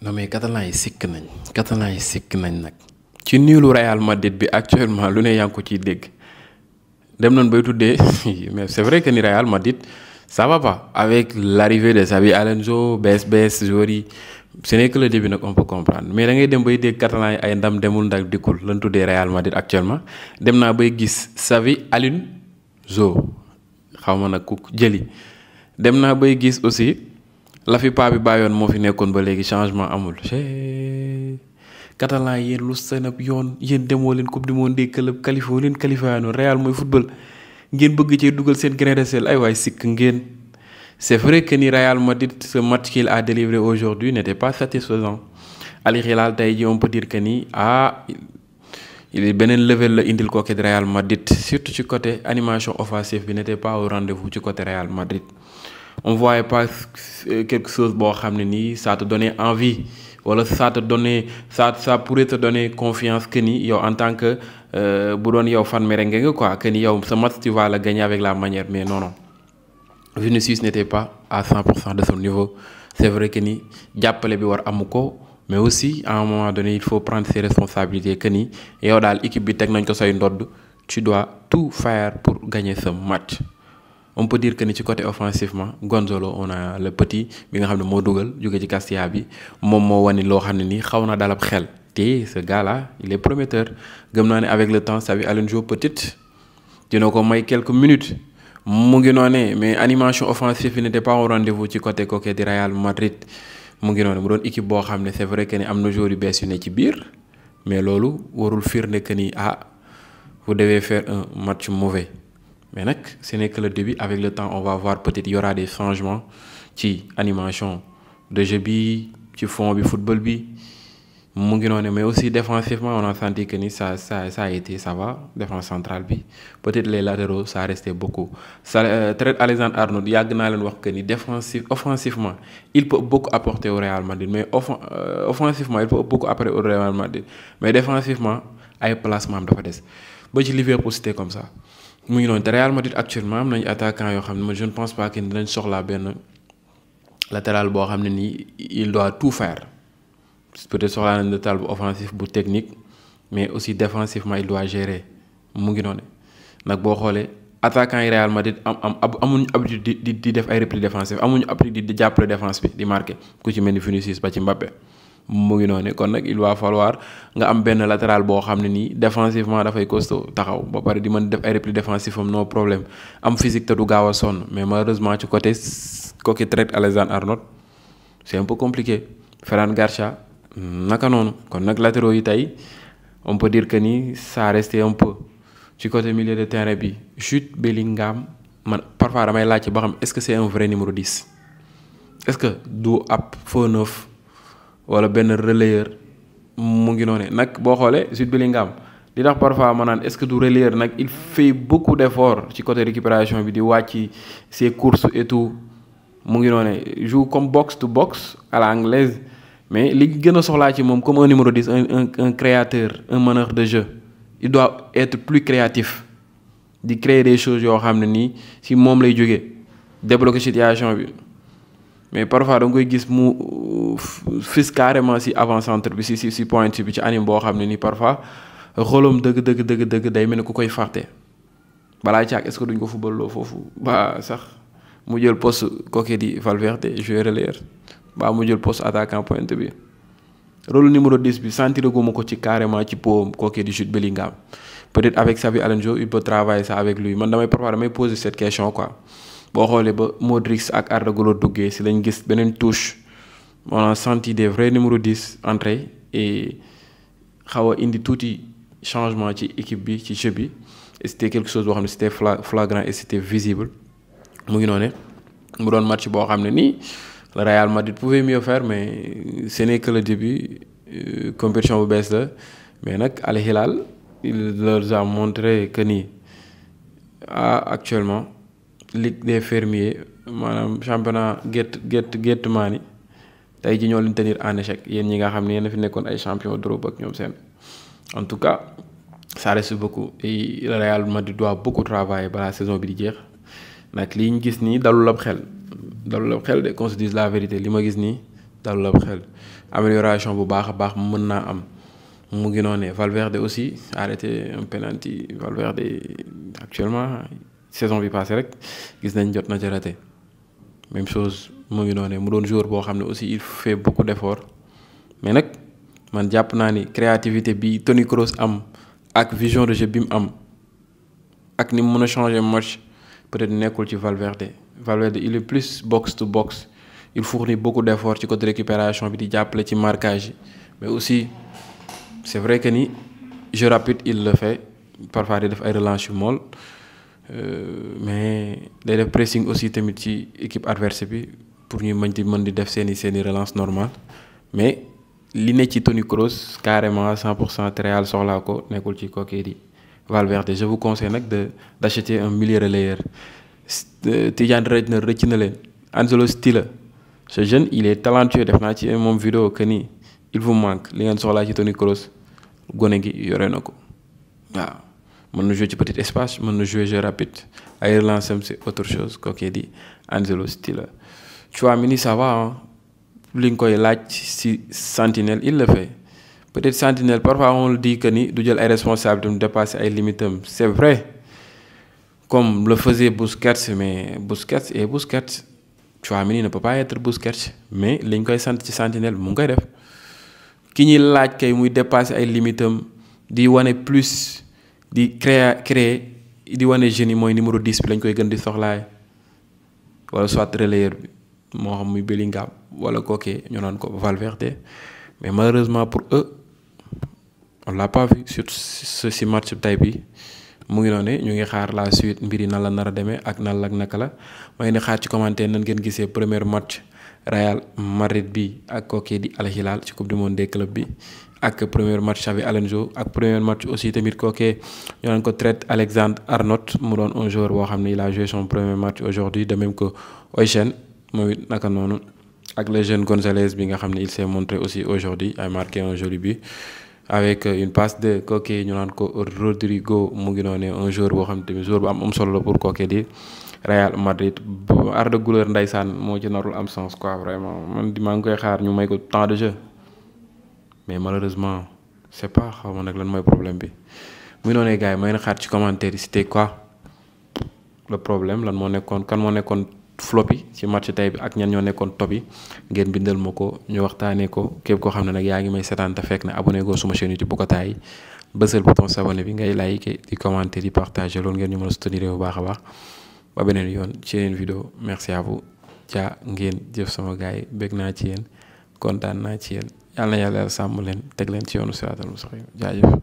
non mais catalan yi sikk nañ nag ci niilu Real Madrid bi actuellement lu ne yaa ngi ko ciy dégg dem nañ bay tuddee mais c'est vrai que ni Real Madrid ça va pas avec l'arrivée de Xabi Alonso bees joueurs yi ce n'est que le début nag on peut comprendre mais da ngay dem bay dégg catalan yi ay ndam demul ndak dikkul lan tuddee Real Madrid actuellement dem naa bay gis Xavi Alonso xaw ma nag ku jëli dem naa bay gis aussi la fi paa bi bàyyoon moo fi nekkoon ba léegi changement amul catalan yéen lu seen ab yoon yéen demoo leen coupe du monde des clubs qualifié leen qualifié Real mooy football ngeen bëgg cee dugal seen grain de sel ay waay sikk ngeen. C'est vrai que ni Real Madrid ce match qu'il a délivré aujourd'hui n'était pas satisfaisant Al Hilal tey ji on peut dire que ni il est beneen level la indil kooku de Real Madrid surtout ci côté animation offensive bi n'était pas au rendez-vous ci côté Real Madrid. On voyait pas quelque chose boo xam ne nii ça te donnait envie wala ça pourrait te donner confiance que ni yow en tant que bu doon yow fan merengue nga quoi que ni yow ce match tu vas le gagner avec la manière mais non. Vinicius n'était pas à 100% de son niveau c'est vrai que ni jàppale bi war amu ko mais aussi à un moment donné il faut prendre ses responsabilités que ni yow daal équipe bi teg nañ ko say ndodd tu dois tout faire pour gagner ce match. On peut dire que ni ci côté offensivement Gonzalo on a le petit bi nga xam ne moo dugal jóge ci Castilla bi moom moo wane loo xam ne nii xaw na dalab xel te ce gars là il est prometteur gëm naa ne avec le temps Xabi Alonso peut-être dina ko may quelques minutes mu ngi noone mais animation offensive bi n'était pas au rendez-vous ci côté kooku di Real Madrid mu ngi noone mu doon équipe boo xam ne c'est vrai que ni am na joueurs yu bees yu ne ci biir mais loolu warul firnde que ni vous devez faire un match mauvais. Mais nag ce n'est que le début avec le temps on va voir peut-être y aura des changements ci animation de jeu bi ci fond bi football bi mu ngi noonu mais aussi défensivement on a senti que ni ça a été ça va défense centrale bi peut-être les latéraux ça restait beaucoup Trent Alexander-Arnold yàgg naa leen wax que ni offensivement il peut beaucoup apporter au Real Madrid mais offensivement il peut beaucoup apporter au Real Madrid mais défensivement ay placement am dafa des ba ci Liverpool c'était comme ça. mu ngi noonu te Real Madrid actuellement am nañu attaquant yoo xam ne je ne pense pas que dinañ soxlaa benn latéral boo xam ne nii il doit tout faire peut-être soxlaa nañ latéral bu offensif bu technique mais aussi défensivement il doit gérer mu ngi noonu nag boo xoolee attaquant yi Real Madrid amuñu habitude di def ay repli défensif amuñu habitude di jàppale défense bi di marqué ku ci mel ni Vinicius ba ci Mbappé. mu ngi noonu kon nag il va falloir nga am benn latéral boo xam ne nii défensivement dafay costaud taxaw ba pare di mën def ay repli défensif am no problème am physique te du gaaw a sonn mais malheureusement ci côté kooki Trent Alexander-Arnold c'est un peu compliqué Ferran Garcia naka noonu kon nag latéraux yi tey on peut dire que ni ça restait un peu ci côté milieu de terrain bi Jude Bellingham man parfois damay laaj ci ba xam est-ce que c'est un vrai numéro 10 est-ce que du ab faux neuf wala benn relayeur mu ngi noonu nag boo xoolee Jude Bellingham di tax parfois ma naan est-ce que du relayeur nag il fait beaucoup d'efforts ci côté récupération bi di wàcc ses courses et tout mu ngi noonu joue comme box to box à l'anglaise mais li gën a soxlaa ci moom comme un numéro 10 un créateur un meneur de jeu il doit être plus créatif di créer des choses yoo xam ne nii si moom lay jógee débloquer situation bi. mais parfois da nga koy gis mu fis carrément si avant-centre bi si point bi ci anime boo xam ne ni parfois xolam dëgg day mel ni ku koy fàtte balaa caag est-ce que duñ ko football foofu ba sax mu jël poste kooku di Valverde joueur relayeur ba mu jël poste attaquant pointe bi rôle numéro 10 bi sentiraguma ko ci carrément ci po kooku di Jude Bellingham peut-être avec Xabi Alonso il peut travailler ça avec lui man damay poser cette question quoi. boo xoolee ba Modric ak Arda Güler duggee si lañ gis beneen touche on a senti des vrais numéro 10 entrée et xaw a indi tuuti changement ci équipe bi ci jeu bi et c'était quelque chose boo xam ne c'était flagrant et c'était visible mu ngi noonu mu doon match boo xam ne nii le Real Madrid pouvait mieux faire mais ce n'est que le début compétition bu bees la mais nag Al Hilal il leur a montré que nii actuellement Ligue des fermiers maanaam championnat gétt maani tey ji ñoo leen tenir en échec yéen ñi nga xam ne yéen a fi nekkoon ay champion d'Europe ak ñoom seen en tout cas ça reste beaucoup et le Real Madrid doit beaucoup travailler balaa saison bi di jeex nag li ñu gis nii dalul ab xel de qu'on se dise la vérité li ma gis nii dalu la xel amélioration bu baax a baax mën naa am mu ngi noonee Valverde aussi arrêté un penalty. Valverde actuellement saison bi passé rek gis nañ jot na ci raté même chose mu ngi noonee mu doon joueur boo xam ne aussi il fait beaucoup d'efforts mais nag man jàpp naa ni créativité bi Toni Kroos am ak vision de jeu bi mu am ak ni mu mën a changer match peut-être nekkul ci Valverde. Valverde il est plus box to box il fournit beaucoup d'efforts ci côté récupération bi di jàppale ci marquage mais aussi c'est vrai que ni jeu rapide il le fait parfois day def ay relance yu mool mais day def pressing aussi tamit ci équipe adverse bi pour ñu mën di def seeni relance normale mais li ne ci Toni Kroos carrément 100% Real soxlaa ko nekkul ci kooku di Valverde. Je vous conseille nag d'acheter un milieu relayeur. Tidiane rëcc na leen Angelo Stiller ce jeune il est talentueux def naa ci moom vidéo que ni il vous manque li ngeen soxlaa ci Toni Kroos gone gi yore na ko waaw mën na jouer ci petit espace mën na jouer jeu rapide ay relance am c'est autre chose kooku di Angelo Stiller. Tchouaméni ça va li nga koy laaj ci Sentinelle il le fait peut-être Sentinelle parfois on le dit que ni du jël ay responsabilités mu dépasser ay limites am c'est vrai. Comme le faisait Busquets, mais Busquets, Tchouaméni ne peut pas être Busquets, mais li ñu koy sant ci Sentinelle mu ngi koy def ki ñuy laaj kay muy dépasser ay limites am di wane plus di créer di wane jeunes yi mooy numéro 10 bi lañ koy gën di soxlaay wala soit relayeur bi moo xam muy Bellingham wala kookee ñu naan ko Valverde mais malheureusement pour eux on l'a pas vu surtout si match tey bi. mu ngi noonu ñu ngi xaar la suite mbir yi nan la nar a demee ak nan la ak naka la may ni xaar ci commentaire nan ngeen gisee premier match Real Madrid bi ak kooku di Al Hilal ci coupe du monde des clubs bi ak premier match Xavi Alonso ak premier match aussi tamit kooku ñu naan ko Trent Alexander-Arnold mu doon un joueur boo xam ne il a joué son premier match aujourd'hui de même que Oyshen moom it naka noonu ak le jeune Gonzalez bi nga xam ne il s'est montré aussi aujourd'hui a marqué un joli but. Avec une passe de kooku ñu naan ko Rodrigo mu ngi noonu un joueur boo xam ne tamit joueur bu am solo la pour kooku di Real Madrid Arda Güler ndeysaan moo ci narul am sens quoi vraiment man maa ngi koy xaar ñu may ko temps de jeu mais malheureusement c'est pas xaw ma nag lan mooy problème bi mu ngi noonu gars yi may na xaar ci commentaire yi c'était quoi le problème lan moo nekkoon kan moo nekkoon flop yi ci match tey bi ak ñan ñoo nekkoon top yi ngeen bindal ma ko ñu waxtaanee ko képp koo xam ne nag yaa ngi may seetaan te fekk na abonné go suma chaîne YouTube bu ko taay bësal bouton s'abonner bi ngay like di commenter di partager loolu ngeen ñu mën a soutenir bu baax a baax ba beneen yoon ci yeneen vidéo merci à vous jaa ngeen jëf sama gars yi bég naa ci yéen kontaan naa ci yéen yàlla na yàlla sàmm leen teg leen ci yoonu siraatal mustaqim jaajëf